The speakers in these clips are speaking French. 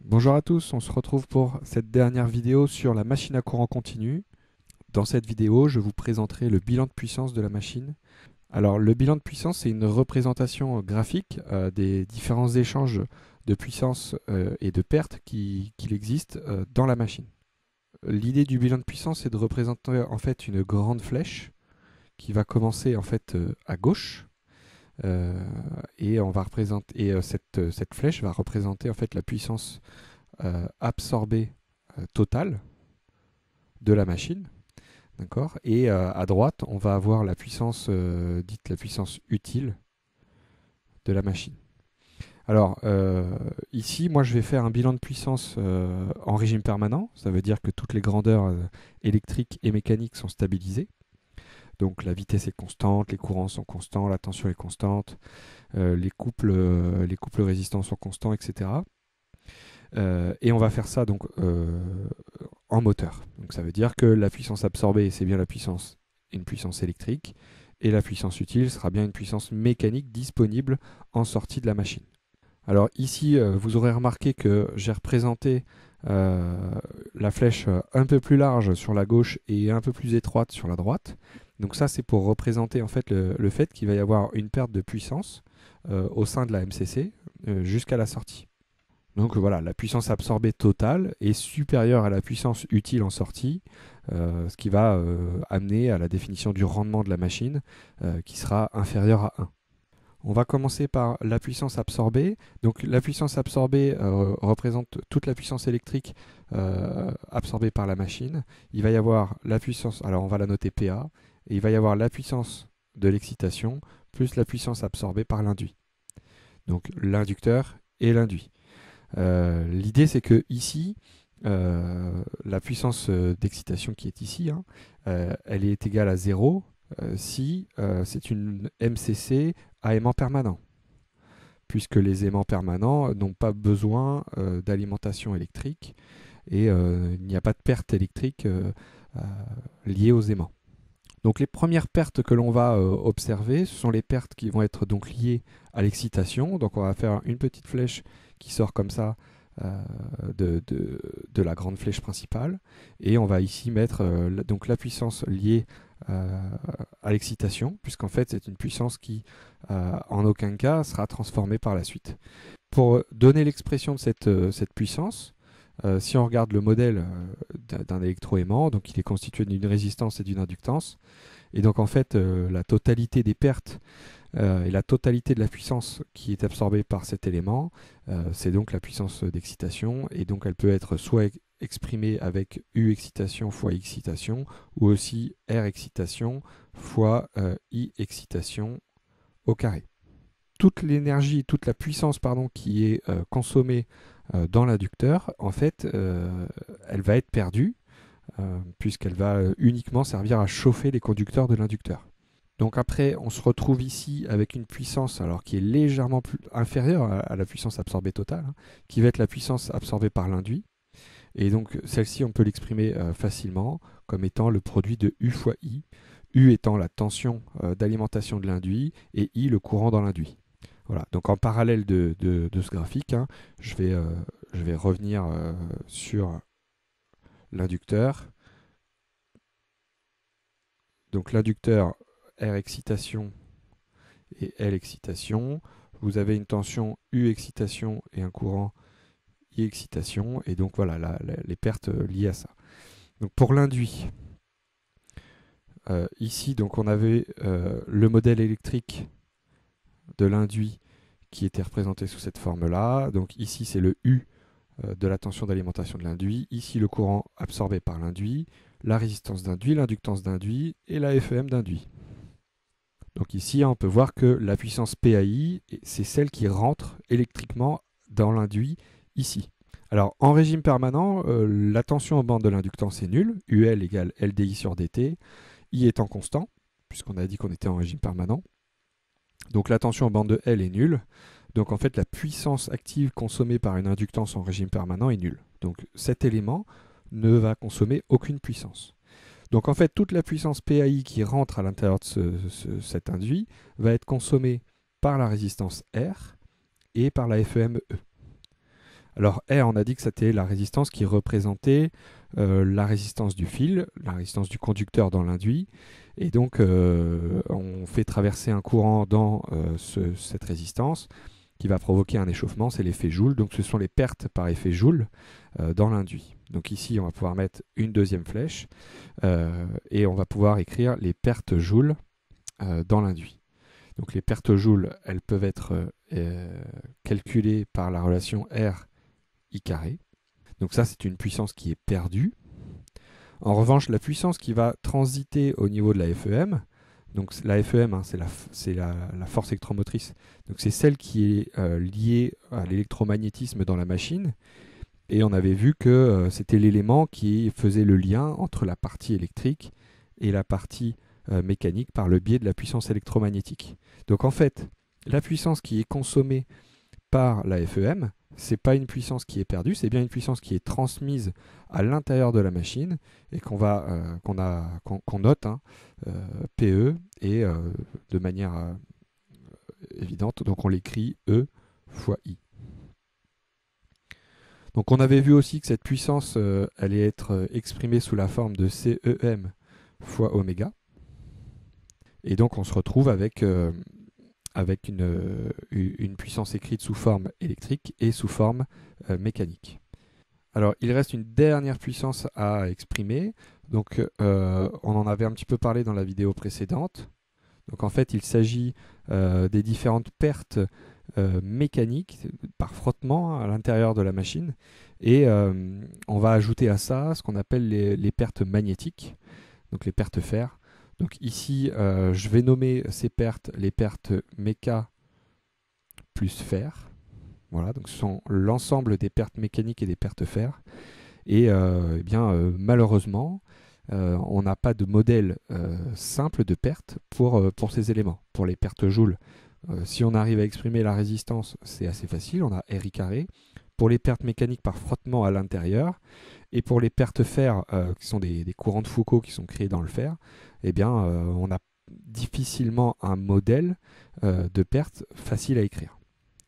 Bonjour à tous, on se retrouve pour cette dernière vidéo sur la machine à courant continu. Dans cette vidéo, je vous présenterai le bilan de puissance de la machine. Alors, le bilan de puissance, c'est une représentation graphique des différents échanges de puissance et de pertes qu'il existe dans la machine. L'idée du bilan de puissance, c'est de représenter en fait une grande flèche qui va commencer en fait à gauche. Et on va représenter cette flèche va représenter en fait la puissance absorbée totale de la machine, d'accord. Et à droite, on va avoir la puissance dite la puissance utile de la machine. Alors ici, moi, je vais faire un bilan de puissance en régime permanent. Ça veut dire que toutes les grandeurs électriques et mécaniques sont stabilisées. Donc la vitesse est constante, les courants sont constants, la tension est constante, les couples résistants sont constants, etc. Et on va faire ça donc en moteur. Donc ça veut dire que la puissance absorbée, c'est bien une puissance électrique, et la puissance utile sera bien une puissance mécanique disponible en sortie de la machine. Alors ici, vous aurez remarqué que j'ai représenté la flèche un peu plus large sur la gauche et un peu plus étroite sur la droite. Donc ça, c'est pour représenter en fait le fait qu'il va y avoir une perte de puissance au sein de la MCC jusqu'à la sortie. Donc voilà, la puissance absorbée totale est supérieure à la puissance utile en sortie, ce qui va amener à la définition du rendement de la machine qui sera inférieur à 1. On va commencer par la puissance absorbée. Donc la puissance absorbée représente toute la puissance électrique absorbée par la machine. Il va y avoir la puissance, alors on va la noter PA, et il va y avoir la puissance de l'excitation plus la puissance absorbée par l'induit. Donc l'inducteur et l'induit. L'idée, c'est que ici, la puissance d'excitation qui est ici, elle est égale à 0 si c'est une MCC à aimant permanent, puisque les aimants permanents n'ont pas besoin d'alimentation électrique et il n'y a pas de perte électrique liée aux aimants. Donc les premières pertes que l'on va observer, ce sont les pertes qui vont être donc liées à l'excitation. Donc on va faire une petite flèche qui sort comme ça de la grande flèche principale. Et on va ici mettre donc la puissance liée à l'excitation, puisqu'en fait c'est une puissance qui en aucun cas sera transformée par la suite. Pour donner l'expression de cette puissance, si on regarde le modèle d'un électroaimant, donc il est constitué d'une résistance et d'une inductance, et donc en fait la totalité des pertes et la totalité de la puissance qui est absorbée par cet élément, c'est donc la puissance d'excitation, et donc elle peut être soit exprimée avec U excitation fois excitation, ou aussi R excitation fois I excitation au carré. Toute l'énergie, toute la puissance pardon, qui est consommée dans l'inducteur, en fait, elle va être perdue puisqu'elle va uniquement servir à chauffer les conducteurs de l'inducteur. Donc après, on se retrouve ici avec une puissance alors qui est légèrement inférieure à la puissance absorbée totale, qui va être la puissance absorbée par l'induit. Et donc celle-ci, on peut l'exprimer facilement comme étant le produit de U fois I, U étant la tension d'alimentation de l'induit et I le courant dans l'induit. Voilà, donc en parallèle de ce graphique, je vais revenir sur l'inducteur. Donc l'inducteur R excitation et L excitation. Vous avez une tension U excitation et un courant I excitation. Et donc voilà les pertes liées à ça. Donc pour l'induit, ici donc on avait le modèle électrique de l'induit qui était représenté sous cette forme-là. Donc ici c'est le U de la tension d'alimentation de l'induit, ici le courant absorbé par l'induit, la résistance d'induit, l'inductance d'induit et la FEM d'induit. Donc ici on peut voir que la puissance PAI, c'est celle qui rentre électriquement dans l'induit ici. Alors en régime permanent, la tension aux bandes de l'inductance est nulle, UL égale LDI sur DT, I étant constant, puisqu'on a dit qu'on était en régime permanent. Donc la tension aux bandes de L est nulle. Donc en fait, la puissance active consommée par une inductance en régime permanent est nulle. Donc cet élément ne va consommer aucune puissance. Donc en fait, toute la puissance PAI qui rentre à l'intérieur de cet induit va être consommée par la résistance R et par la FEME. Alors R, on a dit que c'était la résistance qui représentait la résistance du fil, la résistance du conducteur dans l'induit. Et donc on fait traverser un courant dans cette résistance qui va provoquer un échauffement, c'est l'effet Joule. Donc ce sont les pertes par effet Joule dans l'induit. Donc ici on va pouvoir mettre une deuxième flèche et on va pouvoir écrire les pertes Joule dans l'induit. Donc les pertes Joule, elles peuvent être calculées par la relation R I carré. Donc ça, c'est une puissance qui est perdue. En revanche, la puissance qui va transiter au niveau de la FEM, donc la FEM, hein, c'est la force électromotrice, donc c'est celle qui est liée à l'électromagnétisme dans la machine. Et on avait vu que c'était l'élément qui faisait le lien entre la partie électrique et la partie mécanique par le biais de la puissance électromagnétique. Donc en fait, la puissance qui est consommée par la FEM, c'est pas une puissance qui est perdue, c'est bien une puissance qui est transmise à l'intérieur de la machine et qu'on note, hein, PE, et de manière évidente, donc on l'écrit E fois I. Donc on avait vu aussi que cette puissance allait être exprimée sous la forme de CEM fois oméga. Et donc on se retrouve avec une puissance écrite sous forme électrique et sous forme mécanique. Alors il reste une dernière puissance à exprimer. Donc on en avait un petit peu parlé dans la vidéo précédente. Donc en fait il s'agit des différentes pertes mécaniques par frottement à l'intérieur de la machine. Et on va ajouter à ça ce qu'on appelle les pertes magnétiques, donc les pertes fer. Donc ici, je vais nommer ces pertes les pertes méca plus fer. Voilà, donc ce sont l'ensemble des pertes mécaniques et des pertes fer. Et malheureusement, on n'a pas de modèle simple de perte pour ces éléments. Pour les pertes joules, si on arrive à exprimer la résistance, c'est assez facile, on a RI carré. Pour les pertes mécaniques par frottement à l'intérieur, et pour les pertes fer, qui sont des courants de Foucault qui sont créés dans le fer, eh bien, on a difficilement un modèle de perte facile à écrire.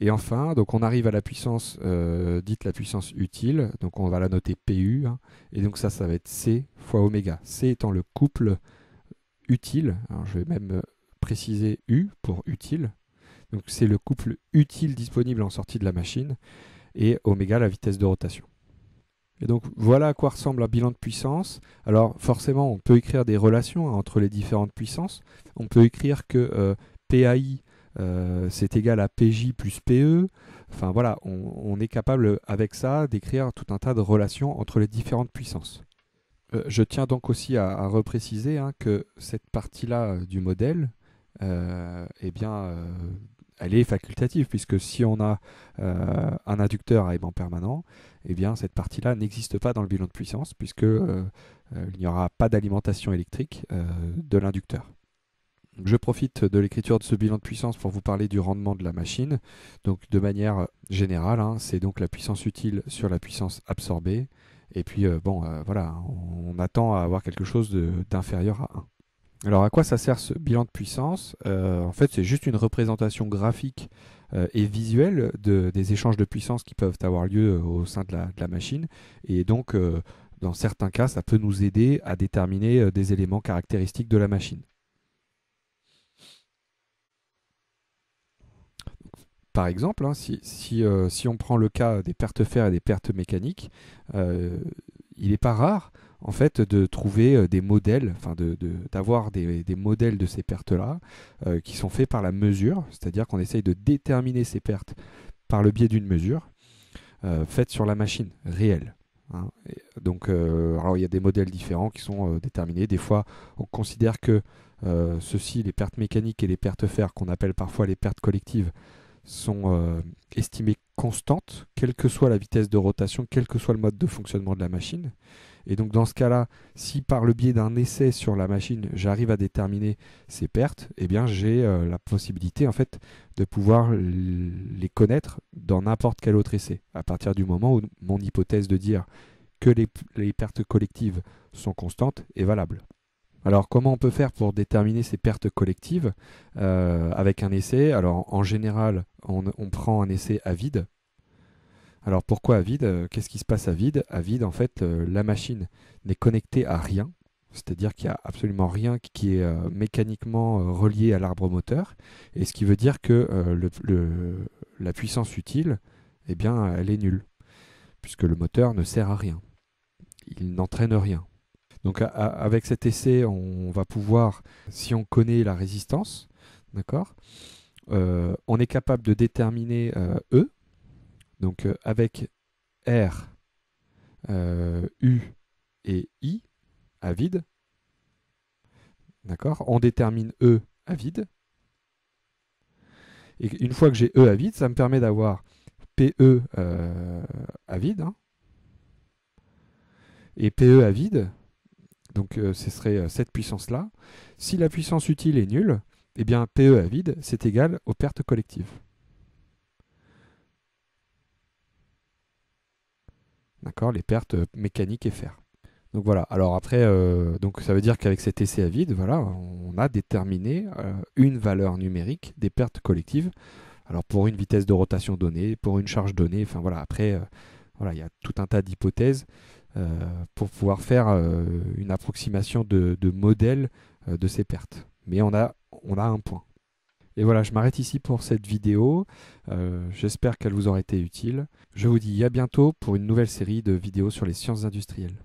Et enfin, donc on arrive à la puissance dite la puissance utile, donc on va la noter PU, hein, et donc ça va être C fois oméga. C étant le couple utile, alors je vais même préciser U pour utile, donc c'est le couple utile disponible en sortie de la machine, et oméga la vitesse de rotation. Et donc voilà à quoi ressemble un bilan de puissance. Alors forcément on peut écrire des relations entre les différentes puissances. On peut écrire que PAI c'est égal à PJ plus PE. Enfin voilà, on est capable avec ça d'écrire tout un tas de relations entre les différentes puissances. Je tiens donc aussi à repréciser, hein, que cette partie-là du modèle, elle est facultative, puisque si on a un inducteur à aimant permanent, eh bien cette partie-là n'existe pas dans le bilan de puissance, puisque il n'y aura pas d'alimentation électrique de l'inducteur. Je profite de l'écriture de ce bilan de puissance pour vous parler du rendement de la machine. Donc de manière générale, hein, c'est donc la puissance utile sur la puissance absorbée. Et puis voilà, on attend à avoir quelque chose d'inférieur à 1. Alors à quoi ça sert ce bilan de puissance? En fait, c'est juste une représentation graphique et visuelle des échanges de puissance qui peuvent avoir lieu au sein de la machine. Et donc, dans certains cas, ça peut nous aider à déterminer des éléments caractéristiques de la machine. Par exemple, hein, si on prend le cas des pertes fer et des pertes mécaniques, il n'est pas rare en fait de trouver des modèles, enfin d'avoir des modèles de ces pertes-là qui sont faits par la mesure, c'est-à-dire qu'on essaye de déterminer ces pertes par le biais d'une mesure faite sur la machine réelle. Hein. Donc, alors il y a des modèles différents qui sont déterminés. Des fois, on considère que les pertes mécaniques et les pertes fer, qu'on appelle parfois les pertes collectives, sont estimées constantes, quelle que soit la vitesse de rotation, quel que soit le mode de fonctionnement de la machine. Et donc dans ce cas-là, si par le biais d'un essai sur la machine, j'arrive à déterminer ces pertes, eh bien j'ai la possibilité en fait de pouvoir les connaître dans n'importe quel autre essai, à partir du moment où mon hypothèse de dire que les pertes collectives sont constantes est valable. Alors comment on peut faire pour déterminer ces pertes collectives avec un essai? Alors en général, on prend un essai à vide. Alors pourquoi à vide? Qu'est-ce qui se passe à vide? À vide, en fait, la machine n'est connectée à rien. C'est-à-dire qu'il n'y a absolument rien qui est mécaniquement relié à l'arbre moteur. Et ce qui veut dire que la puissance utile, eh bien, elle est nulle, puisque le moteur ne sert à rien. Il n'entraîne rien. Donc avec cet essai, on va pouvoir, si on connaît la résistance, d'accord, on est capable de déterminer E, donc avec R, U et I à vide, d'accord, on détermine E à vide. Et une fois que j'ai E à vide, ça me permet d'avoir PE à vide, hein, et PE à vide. Donc ce serait cette puissance-là. Si la puissance utile est nulle, eh bien PE à vide, c'est égal aux pertes collectives. D'accord, les pertes mécaniques et fer. Donc voilà, alors après, donc ça veut dire qu'avec cet essai à vide, voilà, on a déterminé une valeur numérique des pertes collectives. Alors pour une vitesse de rotation donnée, pour une charge donnée, enfin voilà, après, voilà, il y a tout un tas d'hypothèses pour pouvoir faire une approximation de modèle de ces pertes. Mais on a un point. Et voilà, je m'arrête ici pour cette vidéo. J'espère qu'elle vous aura été utile. Je vous dis à bientôt pour une nouvelle série de vidéos sur les sciences industrielles.